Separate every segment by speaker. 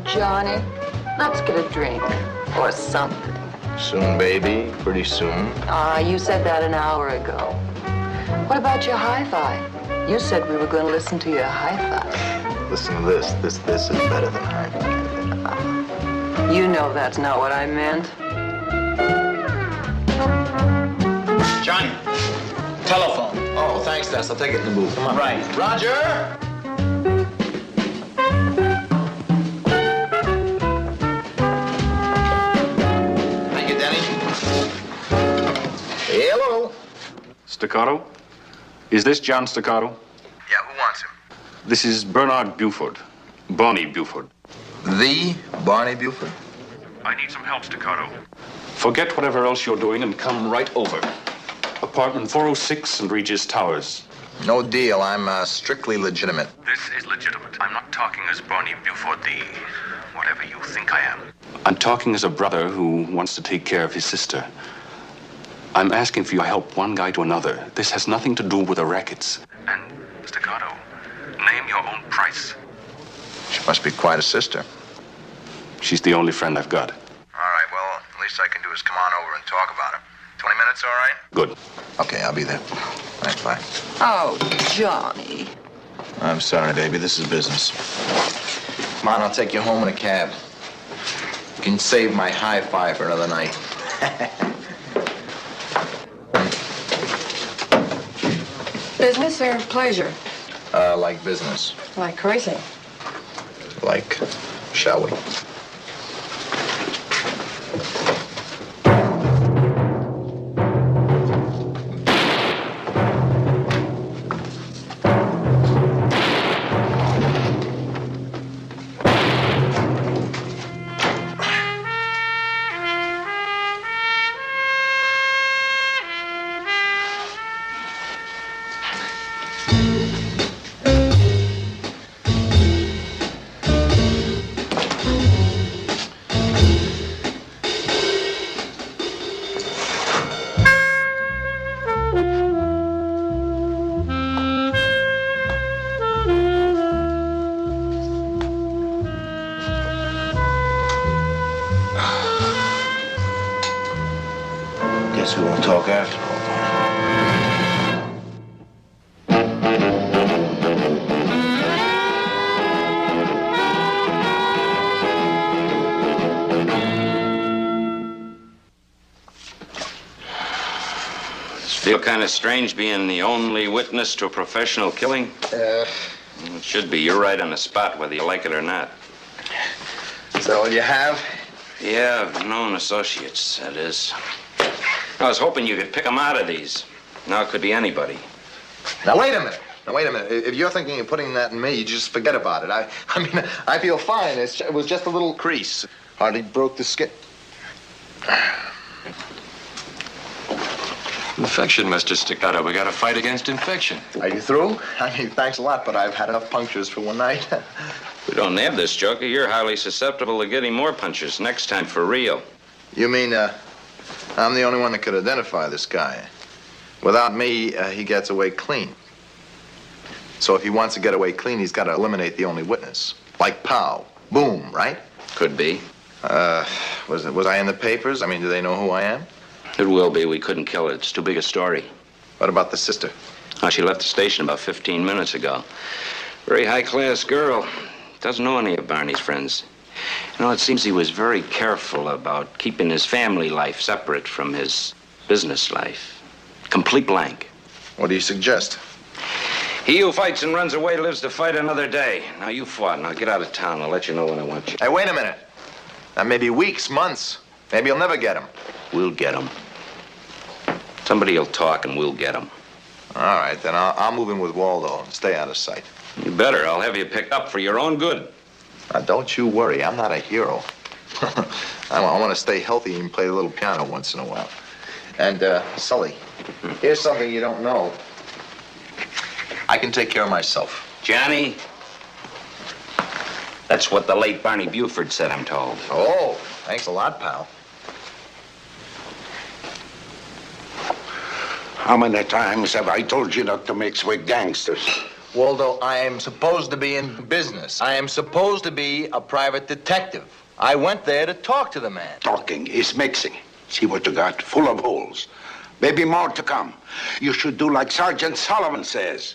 Speaker 1: Johnny, let's get a drink or something.
Speaker 2: Soon, baby. Pretty soon.
Speaker 1: You said that an hour ago. What about your hi-fi? You said we were going to listen to your hi-fi.
Speaker 2: Listen to this. This is better than hi-fi.
Speaker 1: You know that's not what I meant.
Speaker 3: Johnny, telephone.
Speaker 2: Oh, thanks, Tess. I'll take it in the booth. Come on.
Speaker 3: Right.
Speaker 2: Roger! Hello.
Speaker 4: Staccato? Is this John Staccato?
Speaker 2: Yeah, who wants him?
Speaker 4: This is Bernard Buford. Barney Buford.
Speaker 2: The Barney Buford?
Speaker 4: I need some help, Staccato. Forget whatever else you're doing and come right over. Apartment 406 St. Regis Towers.
Speaker 2: No deal. I'm strictly legitimate.
Speaker 4: This is legitimate. I'm not talking as Barney Buford, the whatever you think I am. I'm talking as a brother who wants to take care of his sister. I'm asking for your help, one guy to another. This has nothing to do with the rackets. And, Staccato, name your own price.
Speaker 2: She must be quite a sister.
Speaker 4: She's the only friend I've got.
Speaker 2: All right, well, the least I can do is come on over and talk about her. 20 minutes, all right?
Speaker 4: Good.
Speaker 2: Okay, I'll be there. Thanks, bye.
Speaker 1: Oh, Johnny.
Speaker 2: I'm sorry, baby. This is business. Come on, I'll take you home in a cab. You can save my hi-fi for another night.
Speaker 1: Business or pleasure?
Speaker 2: Like business.
Speaker 1: Like crazy.
Speaker 2: Like, shall we? Guess we won't talk after all.
Speaker 5: Feel kind of strange being the only witness to a professional killing? It should be. You're right on the spot, whether you like it or not.
Speaker 2: Is that all you have?
Speaker 5: Yeah, known associates, that is. I was hoping you could pick them out of these. Now it could be anybody.
Speaker 2: Now, wait a minute. If you're thinking of putting that in me, you just forget about it. I mean, I feel fine. It was just a little crease. Hardly broke the skin.
Speaker 6: Infection, Mr. Staccato. We got to fight against infection.
Speaker 2: Are you through? I mean, thanks a lot, but I've had enough punctures for one night.
Speaker 5: We don't have this, Joker. You're highly susceptible to getting more punches next time for real.
Speaker 2: You mean, I'm the only one that could identify this guy. Without me, he gets away clean. So if he wants to get away clean, he's got to eliminate the only witness. Like pow, boom, right?
Speaker 5: Could be.
Speaker 2: Was I in the papers? I mean, do they know who I am?
Speaker 5: It will be. We couldn't kill it. It's too big a story.
Speaker 2: What about the sister?
Speaker 5: Oh, she left the station about 15 minutes ago. Very high-class girl. Doesn't know any of Barney's friends. You know, it seems he was very careful about keeping his family life separate from his business life. Complete blank.
Speaker 2: What do you suggest?
Speaker 5: He who fights and runs away lives to fight another day. Now, you fought. Now, get out of town. I'll let you know when I want you.
Speaker 2: Hey, wait a minute. That may be weeks, months. Maybe you'll never get him.
Speaker 5: We'll get him. Somebody will talk and we'll get him.
Speaker 2: All right, then I'll move in with Waldo and stay out of sight.
Speaker 5: You better. I'll have you picked up for your own good.
Speaker 2: Now, don't you worry. I'm not a hero. I want to stay healthy and play a little piano once in a while. And, Sully, here's something you don't know. I can take care of myself.
Speaker 5: Johnny, that's what the late Barney Buford said, I'm told.
Speaker 2: Oh, thanks a lot, pal.
Speaker 7: How many times have I told you not to mix with gangsters?
Speaker 2: Waldo, I am supposed to be in business. I am supposed to be a private detective. I went there to talk to the man.
Speaker 7: Talking is mixing. See what you got? Full of holes. Maybe more to come. You should do like Sergeant Sullivan says.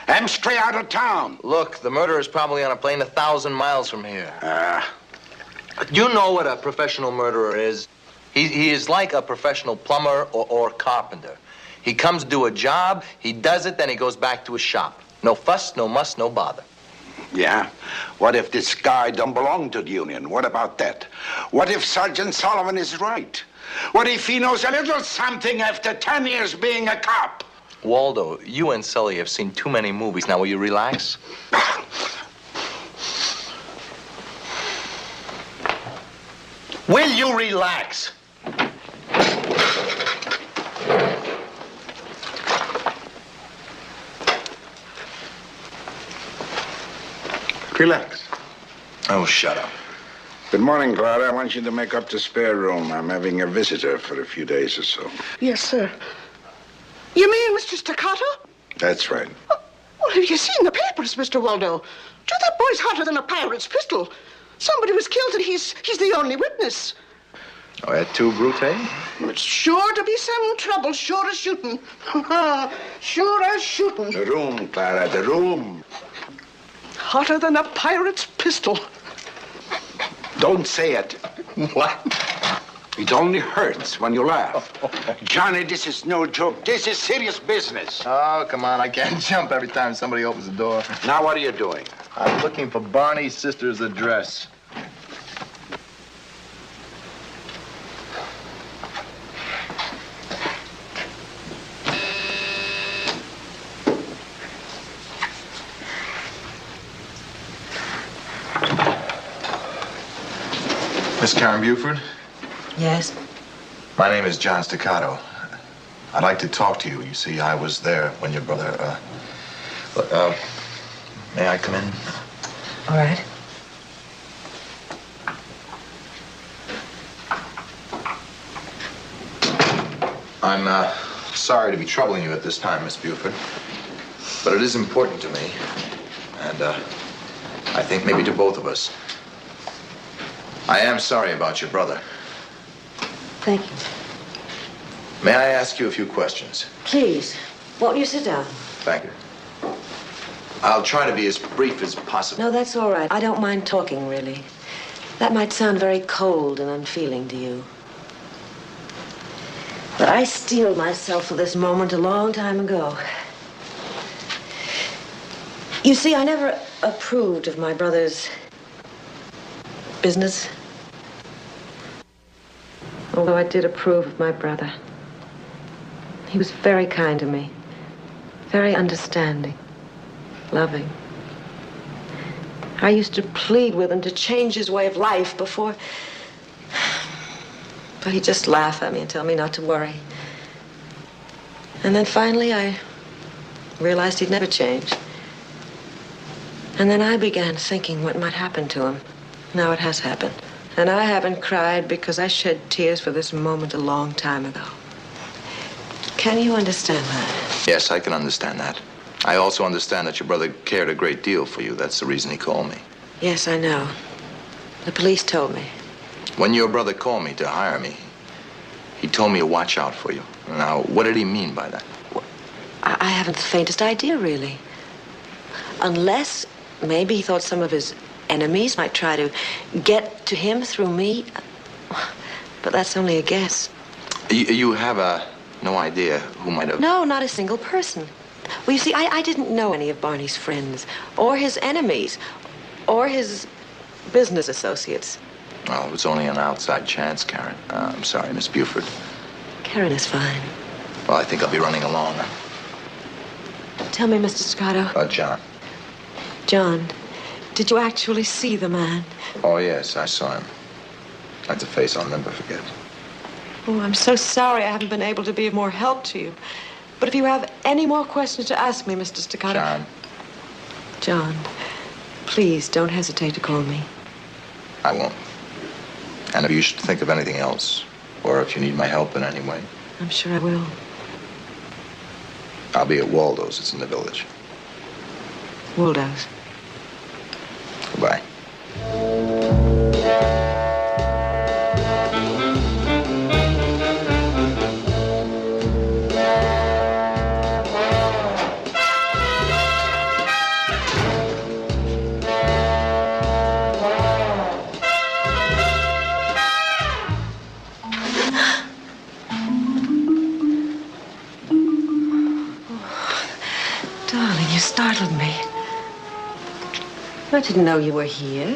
Speaker 7: I'm straight out of town.
Speaker 2: Look, the murderer is probably on a plane 1,000 miles from here. You know what a professional murderer is? He is like a professional plumber or carpenter. He comes to do a job, he does it, then he goes back to his shop. No fuss, no muss, no bother.
Speaker 7: Yeah? What if this guy don't belong to the union? What about that? What if Sergeant Sullivan is right? What if he knows a little something after 10 years being a cop?
Speaker 2: Waldo, you and Sully have seen too many movies. Now, will you relax? Will you relax?
Speaker 7: Relax.
Speaker 2: Oh, shut up.
Speaker 7: Good morning, Clara. I want you to make up the spare room. I'm having a visitor for a few days or so.
Speaker 8: Yes, sir. You mean Mr. Staccato?
Speaker 7: That's right.
Speaker 8: Well, have you seen the papers, Mr. Waldo? Gee, that boy's hotter than a pirate's pistol. Somebody was killed and he's the only witness.
Speaker 2: Oh, that too, Brute?
Speaker 8: It's sure to be some trouble, sure as shooting. Sure as shooting.
Speaker 7: The room, Clara, the room.
Speaker 8: Hotter than a pirate's pistol.
Speaker 7: Don't say it.
Speaker 2: What?
Speaker 7: It only hurts when you laugh. Johnny, this is no joke. This is serious business.
Speaker 2: Oh, come on. I can't jump every time somebody opens the door.
Speaker 7: Now what are you doing?
Speaker 2: I'm looking for Barney's sister's address. Miss Karen Buford?
Speaker 1: Yes?
Speaker 2: My name is John Staccato. I'd like to talk to you. You see, I was there when your brother, may I come in?
Speaker 1: All right.
Speaker 2: I'm, sorry to be troubling you at this time, Miss Buford, but it is important to me, and, I think maybe to both of us. I am sorry about your brother.
Speaker 9: Thank you.
Speaker 2: May I ask you a few questions?
Speaker 9: Please, won't you sit down?
Speaker 2: Thank you. I'll try to be as brief as possible.
Speaker 9: No, that's all right. I don't mind talking, really. That might sound very cold and unfeeling to you. But I steeled myself for this moment a long time ago. You see, I never approved of my brother's business. Although I did approve of my brother. He was very kind to me, very understanding, loving. I used to plead with him to change his way of life before... But he'd just laugh at me and tell me not to worry. And then finally I realized he'd never change. And then I began thinking what might happen to him. Now it has happened. And I haven't cried because I shed tears for this moment a long time ago. Can you understand that?
Speaker 2: Yes, I can understand that. I also understand that your brother cared a great deal for you. That's the reason he called me.
Speaker 9: Yes, I know. The police told me.
Speaker 2: When your brother called me to hire me, he told me to watch out for you. Now, what did he mean by that?
Speaker 9: I haven't the faintest idea, really. Unless maybe he thought some of his enemies might try to get to him through me. But that's only a guess.
Speaker 2: You have no idea who might have...
Speaker 9: No, not a single person. Well, you see, I didn't know any of Barney's friends, or his enemies, or his business associates.
Speaker 2: Well, it was only an outside chance, Karen. I'm sorry, Miss Buford.
Speaker 9: Karen is fine.
Speaker 2: Well, I think I'll be running along.
Speaker 9: Tell me, Mr. Staccato.
Speaker 2: John.
Speaker 9: John, did you actually see the man?
Speaker 2: Oh, yes, I saw him. That's a face I'll never forget.
Speaker 9: Oh, I'm so sorry I haven't been able to be of more help to you. But if you have any more questions to ask me, Mr. Staccato...
Speaker 2: John.
Speaker 9: John, please don't hesitate to call me.
Speaker 2: I won't. And if you should think of anything else, or if you need my help in any way...
Speaker 9: I'm sure I will.
Speaker 2: I'll be at Waldo's. It's in the village.
Speaker 9: Waldo's.
Speaker 2: Goodbye.
Speaker 9: Darling, you startled me. I didn't know you were here.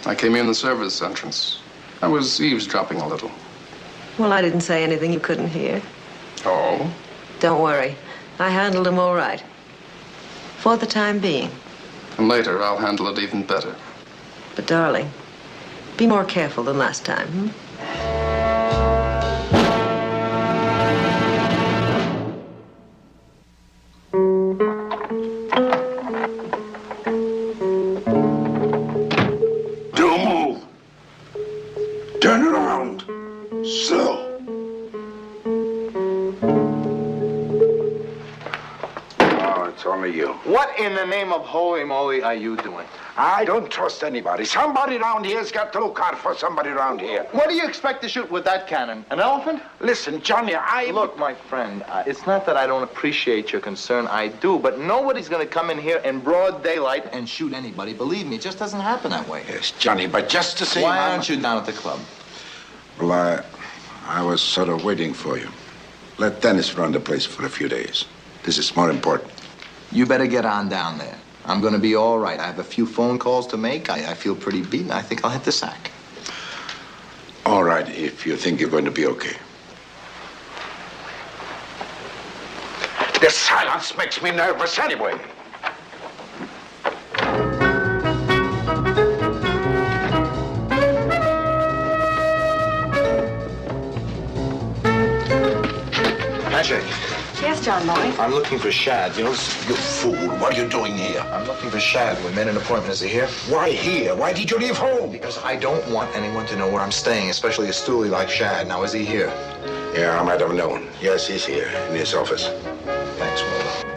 Speaker 10: I came in the service entrance. I was eavesdropping a little.
Speaker 9: Well, I didn't say anything you couldn't hear.
Speaker 10: Oh?
Speaker 9: Don't worry. I handled him all right. For the time being.
Speaker 10: And later, I'll handle it even better.
Speaker 9: But, darling, be more careful than last time, hmm?
Speaker 7: Turn around. Slow. Oh, it's only you.
Speaker 2: What in the name of holy moly are you doing?
Speaker 7: I don't trust anybody. Somebody around here's got to look out for somebody around here.
Speaker 2: What do you expect to shoot with that cannon? An elephant?
Speaker 7: Listen, Johnny,
Speaker 2: Look, my friend, it's not that I don't appreciate your concern. I do, but nobody's going to come in here in broad daylight and shoot anybody. Believe me, it just doesn't happen that way.
Speaker 7: Yes, Johnny, but just the same...
Speaker 2: Why aren't you down at the club?
Speaker 7: Well, I was sort of waiting for you. Let Dennis run the place for a few days. This is more important.
Speaker 2: You better get on down there. I'm going to be all right. I have a few phone calls to make. I feel pretty beaten. I think I'll hit the sack.
Speaker 7: All right, if you think you're going to be okay. The silence makes me nervous anyway.
Speaker 2: Magic.
Speaker 11: Yes, John Boy.
Speaker 2: I'm looking for Shad. You know,
Speaker 7: You fool, what are you doing here?
Speaker 2: I'm looking for Shad. We made an appointment. Is he here?
Speaker 7: Why here? Why did you leave home?
Speaker 2: Because I don't want anyone to know where I'm staying, especially a stoolie like Shad. Now, is he here?
Speaker 7: Yeah, I might have known. Yes, he's here, in his office.
Speaker 2: Thanks, Waldo.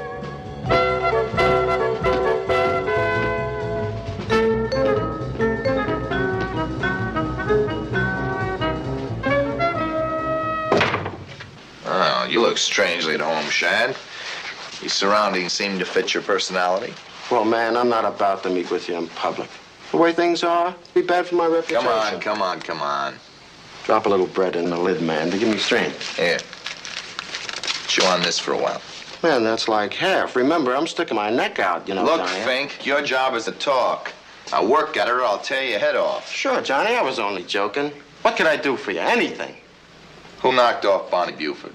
Speaker 2: Oh, you look strangely at home, Shad. Your surroundings seem to fit your personality.
Speaker 12: Well, man, I'm not about to meet with you in public. The way things are, it'd be bad for my reputation.
Speaker 2: Come on.
Speaker 12: Drop a little bread in the lid, man, to give me strength.
Speaker 2: Here. Chew on this for a while.
Speaker 12: Man, that's like half. Remember, I'm sticking my neck out, you know,
Speaker 2: Look,
Speaker 12: Johnny.
Speaker 2: Fink, your job is to talk. Now work at it or I'll tear your head off.
Speaker 12: Sure, Johnny, I was only joking. What could I do for you? Anything.
Speaker 2: Who knocked off Bonnie Buford?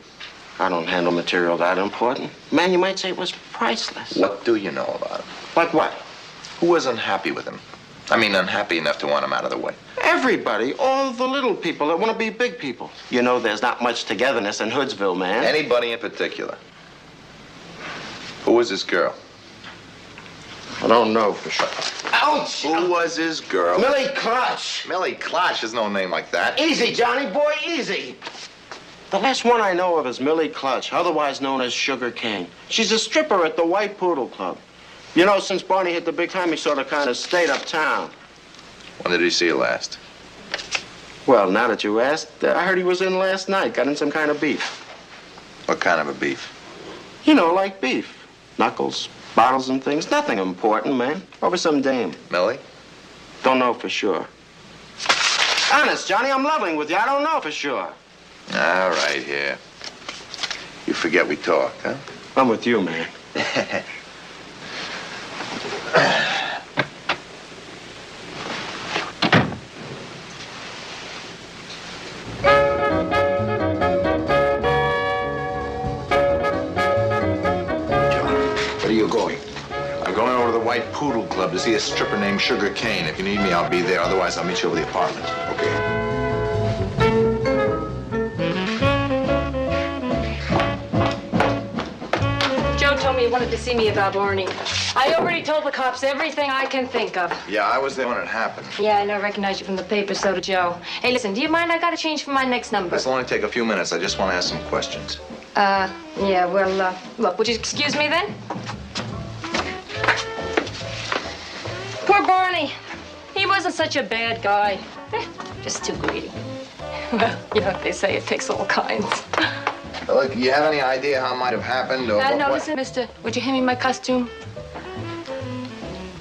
Speaker 12: I don't handle material that important. Man, you might say it was priceless.
Speaker 2: What do you know about him?
Speaker 12: Like what?
Speaker 2: Who was unhappy with him? I mean, unhappy enough to want him out of the way.
Speaker 12: Everybody, all the little people that want to be big people. You know, there's not much togetherness in Hoodsville, man.
Speaker 2: Anybody in particular? Who was his girl?
Speaker 12: I don't know for sure. Ouch!
Speaker 2: Who was his girl?
Speaker 12: Millie Clutch.
Speaker 2: Millie Clutch. There's no name like that.
Speaker 12: Easy, Johnny boy, easy. The last one I know of is Millie Clutch, otherwise known as Sugar Cane. She's a stripper at the White Poodle Club. You know, since Barney hit the big time, he sort of kind of stayed uptown.
Speaker 2: When did he see you last?
Speaker 12: Well, now that you asked, I heard he was in last night, got in some kind of beef.
Speaker 2: What kind of a beef?
Speaker 12: You know, like beef. Knuckles, bottles and things. Nothing important, man. Over some dame.
Speaker 2: Millie?
Speaker 12: Don't know for sure. Honest, Johnny, I'm leveling with you. I don't know for sure.
Speaker 2: All right, here. You forget we talked, huh?
Speaker 12: I'm with you, man.
Speaker 7: Where are you going?
Speaker 2: I'm going over to the White Poodle Club to see a stripper named Sugar Cane. If you need me, I'll be there. Otherwise, I'll meet you over the apartment.
Speaker 7: Okay.
Speaker 11: Joe told me he wanted to see me about Barney. I already told the cops everything I can think of.
Speaker 2: Yeah, I was there when it happened.
Speaker 11: Yeah, I know. I recognize you from the paper, so did Joe. Hey, listen, do you mind? I gotta change for my next number.
Speaker 2: This'll only take a few minutes. I just want to ask some questions.
Speaker 11: Yeah, well, look, would you excuse me then? Poor Barney. He wasn't such a bad guy. Just too greedy. Well, you know what they say, it takes all kinds.
Speaker 2: Look, you have any idea how it might have happened? Or
Speaker 11: No, listen, mister, would you hand me my costume?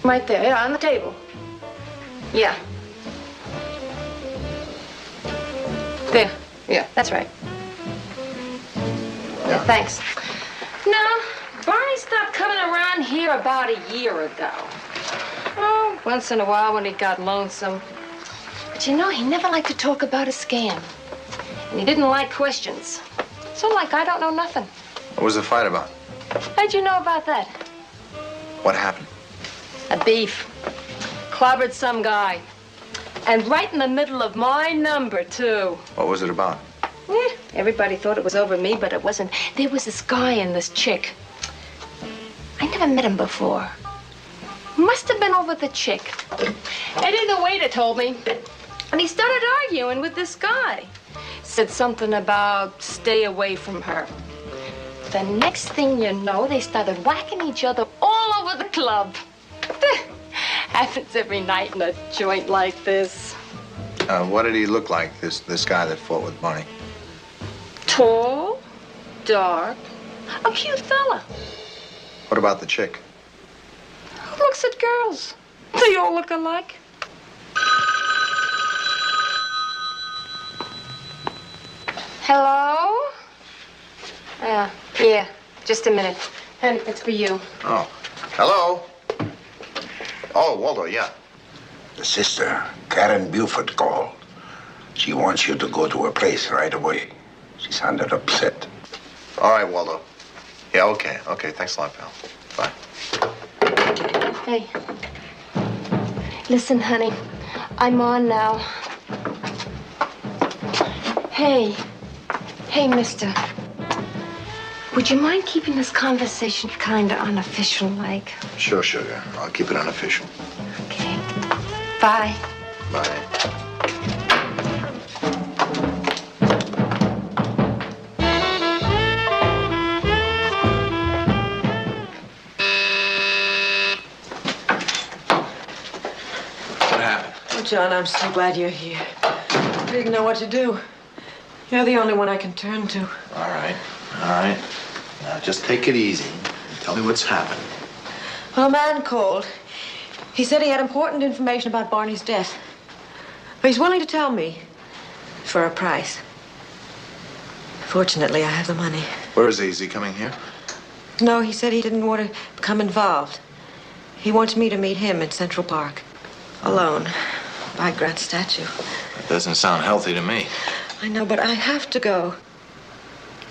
Speaker 11: Right there, yeah, on the table. Yeah. There, yeah, that's right. Yeah, thanks. No, Barney stopped coming around here about a year ago. Oh, once in a while when he got lonesome. But you know, he never liked to talk about a scam. And he didn't like questions. So, like, I don't know nothing.
Speaker 2: What was the fight about?
Speaker 11: How'd you know about that?
Speaker 2: What happened?
Speaker 11: A beef. Clobbered some guy. And right in the middle of my number, too.
Speaker 2: What was it about?
Speaker 11: Everybody thought it was over me, but it wasn't. There was this guy and this chick. I never met him before. Must have been over the chick. Eddie the waiter told me. And he started arguing with this guy. Said something about stay away from her. The next thing you know, they started whacking each other all over the club. Happens every night in a joint like this.
Speaker 2: What did he look like, this guy that fought with Barney?
Speaker 11: Tall, dark, a cute fella.
Speaker 2: What about the chick?
Speaker 11: Who looks at girls? They all look alike. Hello? Yeah, just a minute. Honey, it's for you.
Speaker 2: Oh, hello? Oh, Waldo, yeah.
Speaker 7: The sister, Karen Buford, called. She wants you to go to her place right away. She sounded upset.
Speaker 2: All right, Waldo. Yeah, okay. Okay, thanks a lot, pal. Bye.
Speaker 11: Hey. Listen, honey. I'm on now. Hey. Hey, mister. Would you mind keeping this conversation kind of unofficial, like?
Speaker 2: Sure, sugar. I'll keep it unofficial.
Speaker 11: Okay. Bye.
Speaker 2: Bye. What happened?
Speaker 9: Oh, John, I'm so glad you're here. I didn't know what to do. You're the only one I can turn to.
Speaker 2: All right. All right. Now, just take it easy. Tell me what's happened.
Speaker 9: Well, a man called. He said he had important information about Barney's death. But he's willing to tell me for a price. Fortunately, I have the money.
Speaker 2: Where is he? Is he coming here?
Speaker 9: No, he said he didn't want to become involved. He wants me to meet him in Central Park. Alone. By Grant's statue.
Speaker 2: That doesn't sound healthy to me.
Speaker 9: I know, but I have to go.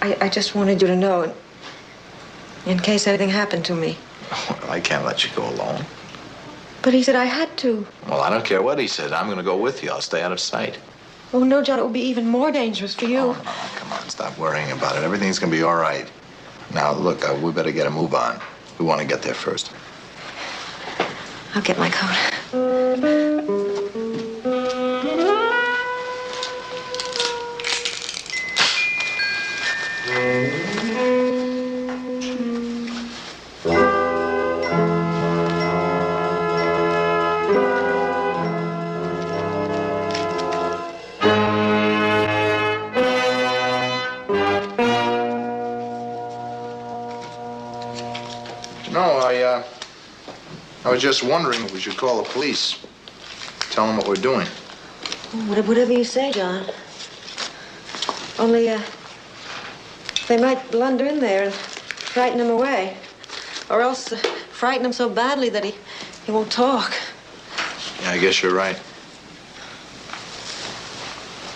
Speaker 9: I just wanted you to know, in case anything happened to me.
Speaker 2: Well, I can't let you go alone.
Speaker 9: But he said I had to.
Speaker 2: Well, I don't care what he said. I'm going to go with you. I'll stay out of sight.
Speaker 9: Oh, no, John, it would be even more dangerous for you.
Speaker 2: Oh, no, come on. Stop worrying about it. Everything's going to be all right. Now, look, we better get a move on. We want to get there first.
Speaker 9: I'll get my coat.
Speaker 2: No, I was just wondering if we should call the police. tell them what we're doing.
Speaker 9: Whatever you say, John. Only, they might blunder in there and frighten him away. Or else frighten him so badly that he won't talk.
Speaker 2: Yeah, I guess you're right.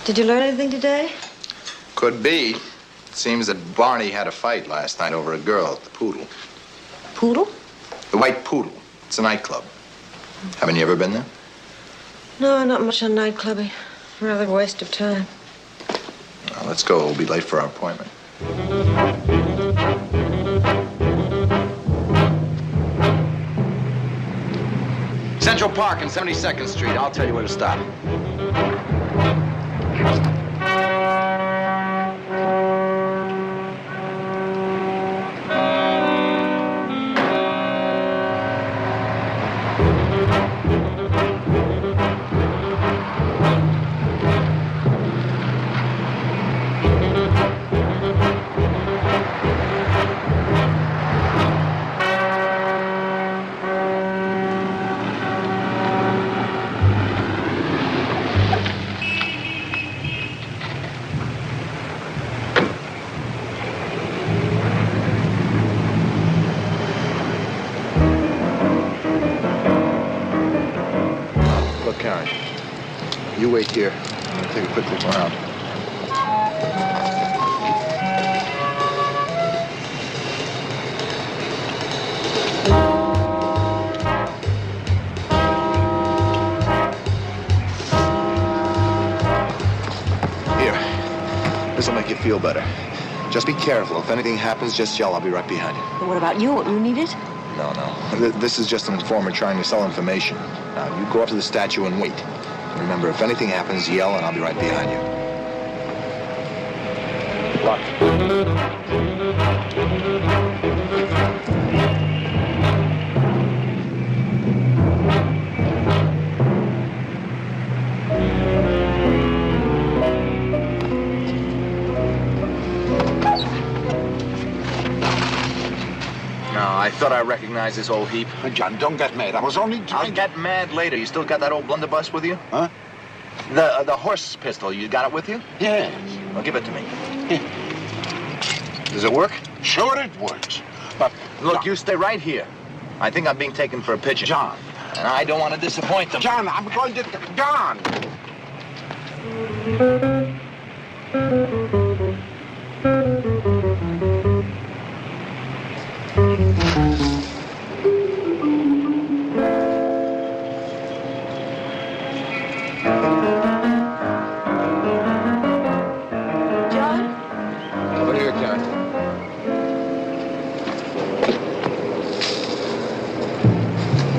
Speaker 9: Did you learn anything today?
Speaker 2: Could be. It seems that Barney had a fight last night over a girl at the Poodle.
Speaker 9: Poodle?
Speaker 2: The White Poodle. It's a nightclub. Haven't you ever been there?
Speaker 9: No, not much on nightclubbing. Rather a waste of time.
Speaker 2: Well, let's go. We'll be late for our appointment. Central Park and 72nd Street. I'll tell you where to stop. Karen, you wait here. I'm going to take a quick look around. Here. This'll make you feel better. Just be careful. If anything happens, just yell. I'll be right behind you.
Speaker 9: But what about you? You need it?
Speaker 2: No. This is just an informer trying to sell information. Now, you go up to the statue and wait. Remember, if anything happens, yell, and I'll be right behind you. Look. I thought I recognized this old heap.
Speaker 7: John, don't get mad. I was only trying...
Speaker 2: I'll get mad later. You still got that old blunderbuss with you?
Speaker 7: Huh?
Speaker 2: The horse pistol, you got it with you?
Speaker 7: Yes.
Speaker 2: Well, give it to me. Does it work?
Speaker 7: Sure it works. But...
Speaker 2: Look,
Speaker 7: John,
Speaker 2: you stay right here. I think I'm being taken for a pigeon.
Speaker 7: John.
Speaker 2: And I don't want to disappoint them.
Speaker 7: John, I'm going to... John!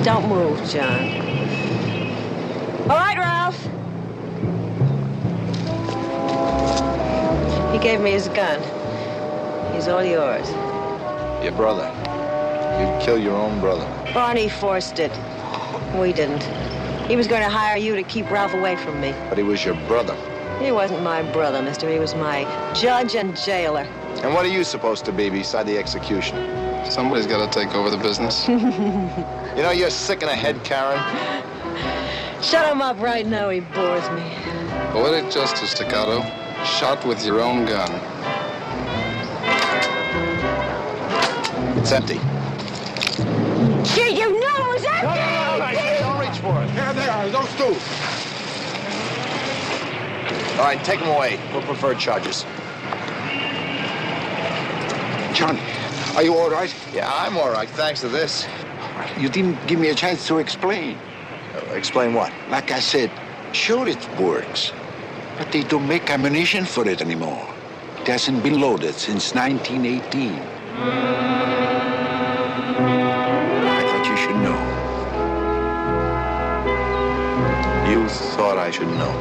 Speaker 9: Don't move, John. All right, Ralph. He gave me his gun. He's all yours.
Speaker 2: Your brother. You'd kill your own brother.
Speaker 9: Barney forced it. We didn't. He was going to hire you to keep Ralph away from me.
Speaker 2: But he was your brother.
Speaker 9: He wasn't my brother, mister. He was my judge and jailer.
Speaker 2: And what are you supposed to be beside the executioner?
Speaker 10: Somebody's got to take over the business.
Speaker 2: You know, you're sick in the head, Karen.
Speaker 9: Shut him up right now. He bores me.
Speaker 10: Poetic justice, Staccato. Shot with your own gun.
Speaker 2: It's empty.
Speaker 9: Did you know it was empty?
Speaker 2: No, don't reach for it.
Speaker 7: There they are, those two.
Speaker 2: All right, take them away. We'll prefer charges.
Speaker 7: Johnny, are you all right?
Speaker 2: Yeah, I'm all right, thanks to this.
Speaker 7: You didn't give me a chance to explain.
Speaker 2: Explain what?
Speaker 7: Like I said, sure it works. But they don't make ammunition for it anymore. It hasn't been loaded since 1918. I thought you should know.
Speaker 2: You thought I should know.